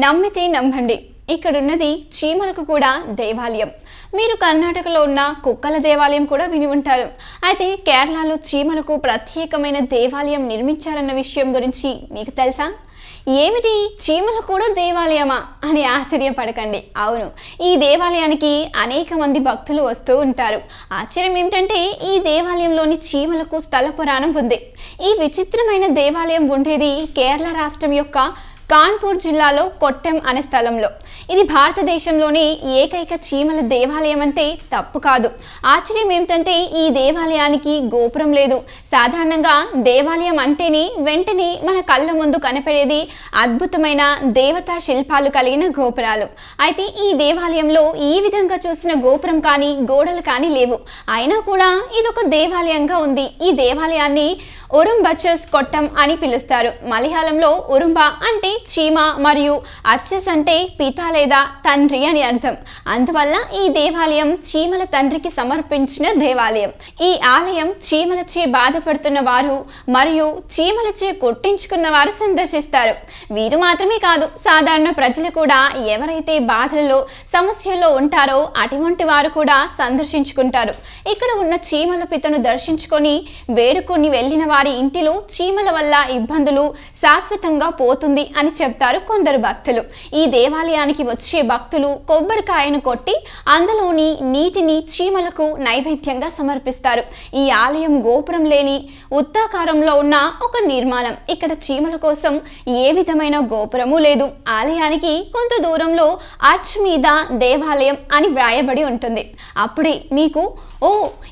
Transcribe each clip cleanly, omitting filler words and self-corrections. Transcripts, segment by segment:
నమ్మితే నమ్మండి, ఇక్కడున్నది చీమలకు కూడా దేవాలయం. మీరు కర్ణాటకలో ఉన్న కుక్కల దేవాలయం కూడా విని ఉంటారు. అయితే కేరళలో చీమలకు ప్రత్యేకమైన దేవాలయం నిర్మించారన్న విషయం గురించి మీకు తెలుసా? ఏమిటి, చీమలకు కూడా దేవాలయమా అని ఆశ్చర్యపడకండి. అవును, ఈ దేవాలయానికి అనేక మంది భక్తులు వస్తూ ఉంటారు. ఆశ్చర్యం ఏమిటంటే ఈ దేవాలయంలోని చీమలకు స్థల పురాణం ఉంది. ఈ విచిత్రమైన దేవాలయం ఉండేది కేరళ రాష్ట్రం యొక్క కాన్పూర్ జిల్లాలో కొట్టెం అనే స్థలంలో. ఇది భారతదేశంలోని ఏకైక చీమల దేవాలయం అంటే తప్పు కాదు. ఆశ్చర్యం ఏమిటంటే ఈ దేవాలయానికి గోపురం లేదు. సాధారణంగా దేవాలయం అంటేనే వెంటనే మన కళ్ళ ముందు కనపడేది అద్భుతమైన దేవతా శిల్పాలు కలిగిన గోపురాలు. అయితే ఈ దేవాలయంలో ఈ విధంగా చూసిన గోపురం కానీ గోడలు కానీ లేవు. అయినా కూడా ఇదొక దేవాలయంగా ఉంది. ఈ దేవాలయాన్ని ఉరుంబచస్ కొట్టం అని పిలుస్తారు. మలయాళంలో ఉరుంబ అంటే చీమ మరియు అచ్చస్ అంటే పిత లేదా తండ్రి అని అర్థం. అందువల్ల ఈ దేవాలయం చీమల తండ్రికి సమర్పించిన దేవాలయం. ఈ ఆలయం చీమలచే బాధపడుతున్న వారు మరియు చీమలచే కొట్టించుకున్న వారు సందర్శిస్తారు. వీరు మాత్రమే కాదు, సాధారణ ప్రజలు కూడా ఎవరైతే బాధల్లో సమస్యల్లో ఉంటారో అటువంటి వారు కూడా సందర్శించుకుంటారు. ఇక్కడ ఉన్న చీమల పితను దర్శించుకొని వేడుకొని వెళ్ళిన వారి ఇంటిలో చీమల వల్ల ఇబ్బందులు శాశ్వతంగా పోతుంది అని చెప్తారు కొందరు భక్తులు. ఈ దేవాలయానికి వచ్చే భక్తులు కొబ్బరికాయను కొట్టి అందులోని నీటిని చీమలకు నైవేద్యంగా సమర్పిస్తారు. ఈ ఆలయం గోపురం లేని వృత్తాకారంలో ఉన్న ఒక నిర్మాణం. ఇక్కడ చీమల కోసం ఏ విధమైన గోపురము లేదు. ఆలయానికి కొంత దూరంలో ఆర్చ్ మీద దేవాలయం అని వ్రాయబడి ఉంటుంది. అప్పుడే మీకు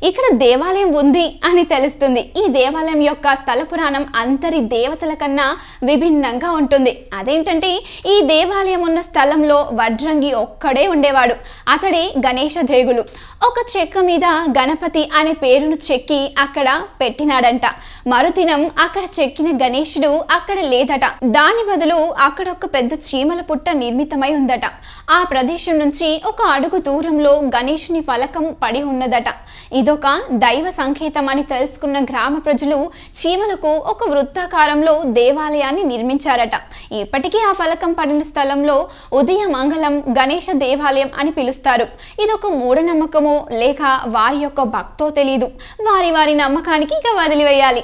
ఇక్కడ దేవాలయం ఉంది అని తెలుస్తుంది. ఈ దేవాలయం యొక్క స్థల పురాణం అంతరి దేవతల కన్నా విభిన్నంగా ఉంటుంది. అదేంటంటే ఈ దేవాలయం ఉన్న స్థలంలో వడ్రంగి ఒక్కడే ఉండేవాడు. అతడే గణేశ దేగులు. ఒక చెక్క మీద గణపతి అనే పేరును చెక్కి అక్కడ పెట్టినాడంట. మరుదినం అక్కడ చెక్కిన గణేశుడు అక్కడ లేదట. దాని బదులు అక్కడ ఒక పెద్ద చీమల పుట్ట నిర్మితమై ఉందట. ఆ ప్రదేశం నుంచి ఒక అడుగు దూరంలో గణేశుని ఫలకం పడి ఉన్నదట. ఇదొక దైవ సంకేతం అని తెలుసుకున్న గ్రామ ప్రజలు చీమలకు ఒక వృత్తాకారంలో దేవాలయాన్ని నిర్మించారట. ఇప్పటికీ ఆ ఫలకం పడిన స్థలంలో ఉదయ మంగళం గణేశ దేవాలయం అని పిలుస్తారు. ఇదొక మూఢనమ్మకమో లేక వారి యొక్క భక్తో తెలీదు. వారి నమ్మకానికి ఇక వదిలివేయాలి.